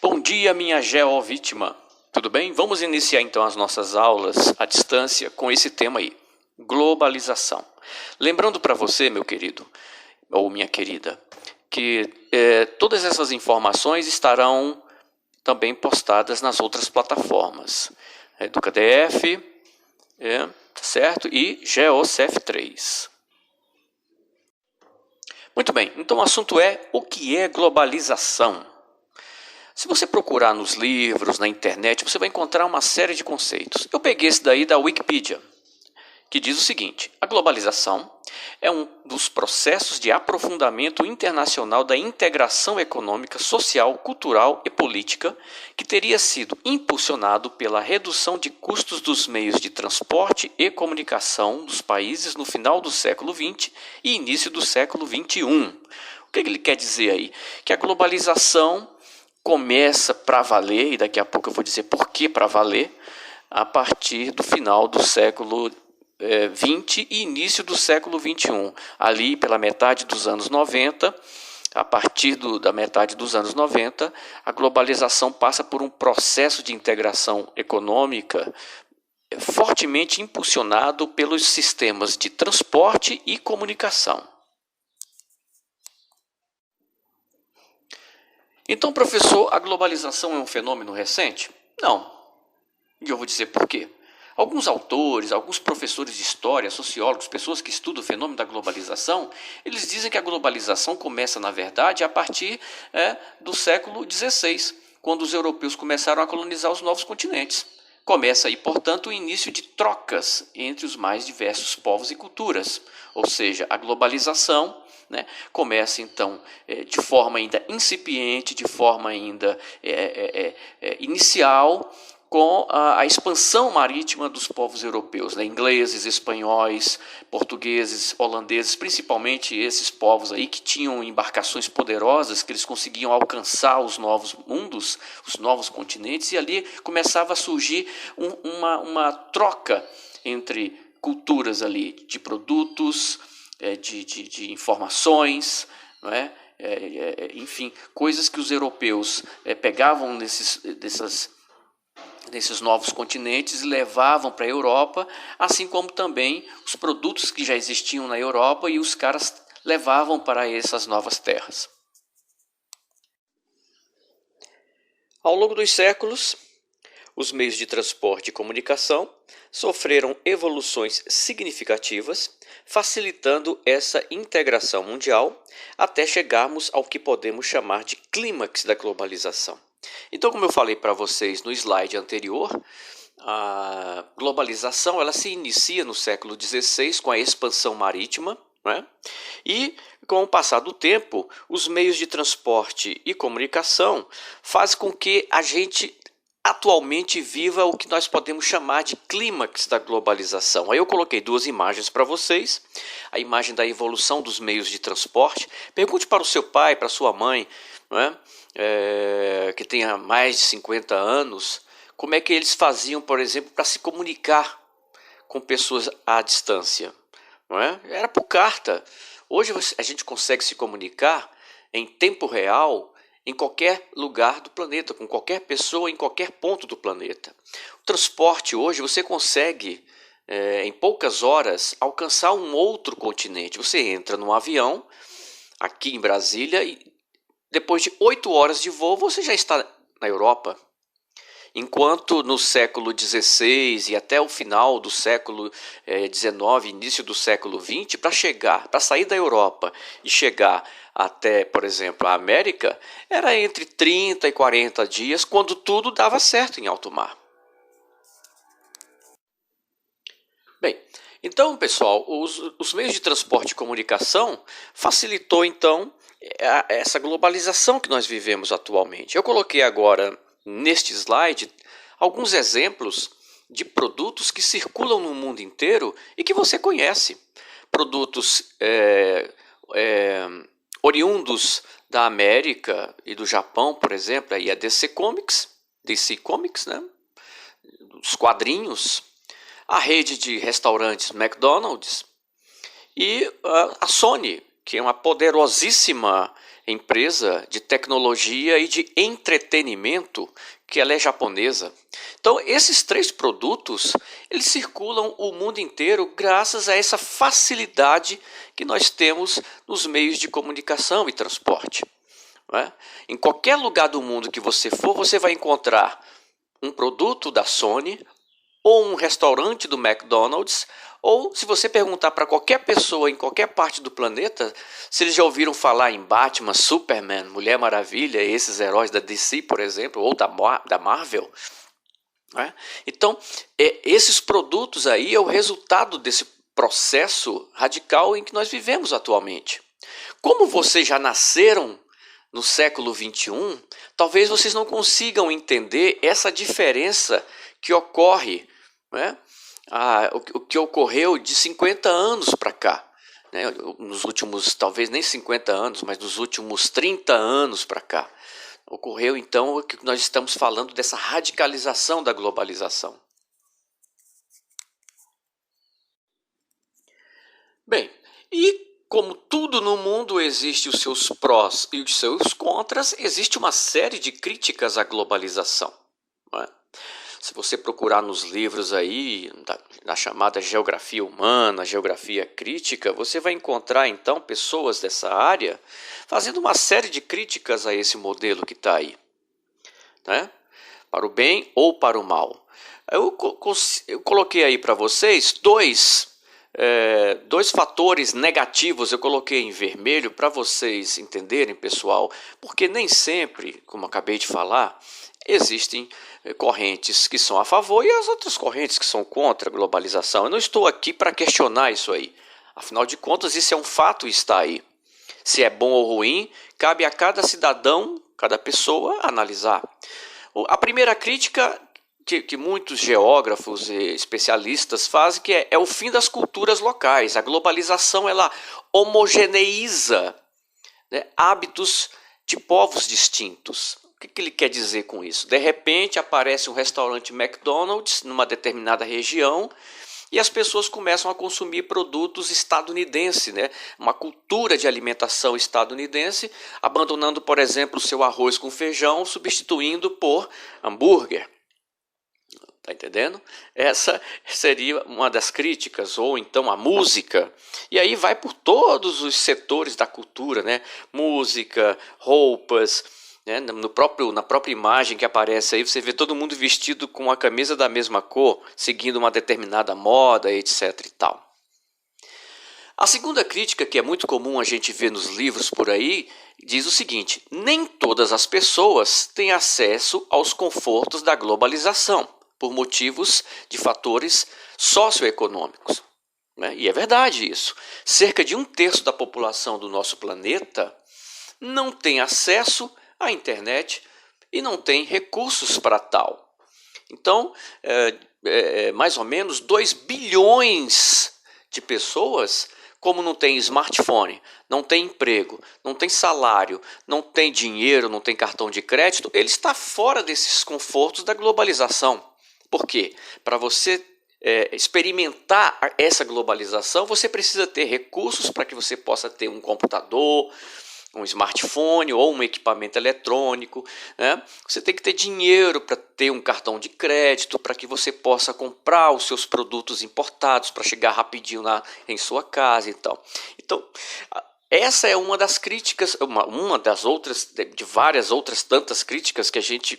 Bom dia, minha geovítima. Tudo bem? Vamos iniciar então as nossas aulas à distância com esse tema aí, globalização. Lembrando para você, meu querido ou minha querida, que todas essas informações estarão também postadas nas outras plataformas, EducaDF, certo? E GeoCF3. Muito bem, então o assunto é o que é globalização. Se você procurar nos livros, na internet, você vai encontrar uma série de conceitos. Eu peguei esse daí da Wikipedia, que diz o seguinte: a globalização é um dos processos de aprofundamento internacional da integração econômica, social, cultural e política que teria sido impulsionado pela redução de custos dos meios de transporte e comunicação dos países no final do século XX e início do século XXI. O que ele quer dizer aí? Que a globalização começa para valer, e daqui a pouco eu vou dizer por que para valer, a partir do final do século XX e início do século XXI. Ali pela metade dos anos 90, a partir da metade dos anos 90, a globalização passa por um processo de integração econômica fortemente impulsionado pelos sistemas de transporte e comunicação. Então, professor, a globalização é um fenômeno recente? Não. E eu vou dizer por quê. Alguns autores, alguns professores de história, sociólogos, pessoas que estudam o fenômeno da globalização, eles dizem que a globalização começa, na verdade, a partir do século XVI, quando os europeus começaram a colonizar os novos continentes. Começa aí, portanto, o início de trocas entre os mais diversos povos e culturas, ou seja, a globalização começa então de forma ainda incipiente, de forma ainda inicial, com a expansão marítima dos povos europeus, ingleses, espanhóis, portugueses, holandeses, principalmente esses povos aí que tinham embarcações poderosas, que eles conseguiam alcançar os novos mundos, os novos continentes, e ali começava a surgir uma troca entre culturas ali, de produtos, de informações, não é? Enfim, coisas que os europeus pegavam nesses novos continentes e levavam para a Europa, assim como também os produtos que já existiam na Europa e os caras levavam para essas novas terras. Ao longo dos séculos, os meios de transporte e comunicação sofreram evoluções significativas, facilitando essa integração mundial até chegarmos ao que podemos chamar de clímax da globalização. Então, como eu falei para vocês no slide anterior, a globalização ela se inicia no século XVI com a expansão marítima, e com o passar do tempo, os meios de transporte e comunicação fazem com que a gente atualmente viva o que nós podemos chamar de clímax da globalização. Aí eu coloquei duas imagens para vocês, a imagem da evolução dos meios de transporte. Pergunte para o seu pai, para a sua mãe, que tenha mais de 50 anos, como é que eles faziam, por exemplo, para se comunicar com pessoas à distância. Era por carta. Hoje a gente consegue se comunicar em tempo real em qualquer lugar do planeta, com qualquer pessoa em qualquer ponto do planeta. O transporte hoje você consegue, em poucas horas, alcançar um outro continente. Você entra num avião, aqui em Brasília, e depois de 8 horas de voo você já está na Europa. Enquanto no século XVI e até o final do século XIX, início do século XX, para sair da Europa e chegar até, por exemplo, a América, era entre 30 e 40 dias, quando tudo dava certo em alto mar. Bem, então, pessoal, os meios de transporte e comunicação facilitou, então, essa globalização que nós vivemos atualmente. Eu coloquei agora, neste slide, alguns exemplos de produtos que circulam no mundo inteiro e que você conhece. Produtos oriundos da América e do Japão, por exemplo, aí a DC Comics, os quadrinhos, a rede de restaurantes McDonald's e a Sony, que é uma poderosíssima empresa de tecnologia e de entretenimento, que ela é japonesa. Então, esses 3 produtos, eles circulam o mundo inteiro graças a essa facilidade que nós temos nos meios de comunicação e transporte. Não é? Em qualquer lugar do mundo que você for, você vai encontrar um produto da Sony, ou um restaurante do McDonald's, ou se você perguntar para qualquer pessoa em qualquer parte do planeta, se eles já ouviram falar em Batman, Superman, Mulher Maravilha, esses heróis da DC, por exemplo, ou da Marvel. Né? Então, esses produtos aí é o resultado desse processo radical em que nós vivemos atualmente. Como vocês já nasceram no século XXI, talvez vocês não consigam entender essa diferença que ocorre, né? O que ocorreu de 50 anos para cá, né? Nos últimos, talvez nem 50 anos, mas nos últimos 30 anos para cá. Ocorreu então o que nós estamos falando dessa radicalização da globalização. Bem, e como tudo no mundo existe os seus prós e os seus contras, existe uma série de críticas à globalização. Não é? Se você procurar nos livros aí, da chamada geografia humana, geografia crítica, você vai encontrar então pessoas dessa área fazendo uma série de críticas a esse modelo que está aí, né? Para o bem ou para o mal. Eu coloquei aí para vocês dois fatores negativos, eu coloquei em vermelho para vocês entenderem, pessoal, porque nem sempre, como eu acabei de falar, existem correntes que são a favor e as outras correntes que são contra a globalização. Eu não estou aqui para questionar isso aí. Afinal de contas, isso é um fato e está aí. Se é bom ou ruim, cabe a cada cidadão, cada pessoa, analisar. A primeira crítica que muitos geógrafos e especialistas fazem, que é o fim das culturas locais. A globalização ela homogeneiza, né, hábitos de povos distintos. O que ele quer dizer com isso? De repente aparece um restaurante McDonald's numa determinada região e as pessoas começam a consumir produtos estadunidenses, né? Uma cultura de alimentação estadunidense, abandonando, por exemplo, o seu arroz com feijão, substituindo por hambúrguer. Tá entendendo? Essa seria uma das críticas, ou então a música. E aí vai por todos os setores da cultura, né? Música, roupas, né? Na própria imagem que aparece aí, você vê todo mundo vestido com a camisa da mesma cor, seguindo uma determinada moda, etc. e tal. A segunda crítica, que é muito comum a gente ver nos livros por aí, diz o seguinte: nem todas as pessoas têm acesso aos confortos da globalização, por motivos de fatores socioeconômicos. Né? E é verdade isso. Cerca de 1/3 da população do nosso planeta não tem acesso à internet e não tem recursos para tal. Então, mais ou menos 2 bilhões de pessoas, como não tem smartphone, não tem emprego, não tem salário, não tem dinheiro, não tem cartão de crédito, ele está fora desses confortos da globalização. Por quê? Para você experimentar essa globalização, você precisa ter recursos para que você possa ter um computador, um smartphone ou um equipamento eletrônico, né? Você tem que ter dinheiro para ter um cartão de crédito, para que você possa comprar os seus produtos importados para chegar rapidinho em sua casa e tal. Então, essa é uma das críticas, uma das outras, de várias outras tantas críticas que a gente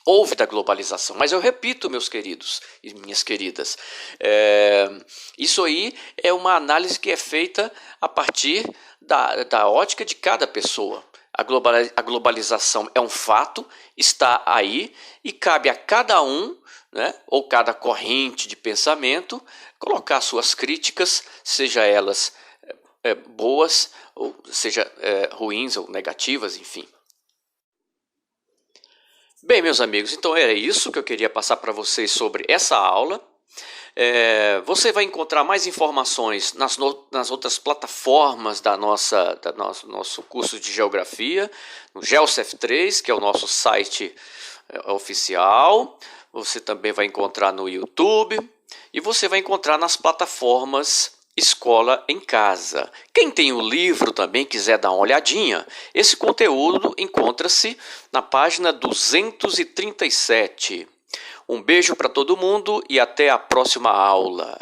ouve da globalização. Mas eu repito, meus queridos e minhas queridas, isso aí é uma análise que é feita a partir da ótica de cada pessoa. A globalização é um fato, está aí e cabe a cada um, né, ou cada corrente de pensamento, colocar suas críticas, seja elas boas, ou seja ruins ou negativas, enfim. Bem, meus amigos, então era isso que eu queria passar para vocês sobre essa aula. Você vai encontrar mais informações nas outras plataformas nosso curso de Geografia, no GeoCef3, que é o nosso site oficial. Você também vai encontrar no YouTube e você vai encontrar nas plataformas Escola em Casa. Quem tem o livro também quiser dar uma olhadinha, esse conteúdo encontra-se na página 237. Um beijo para todo mundo e até a próxima aula.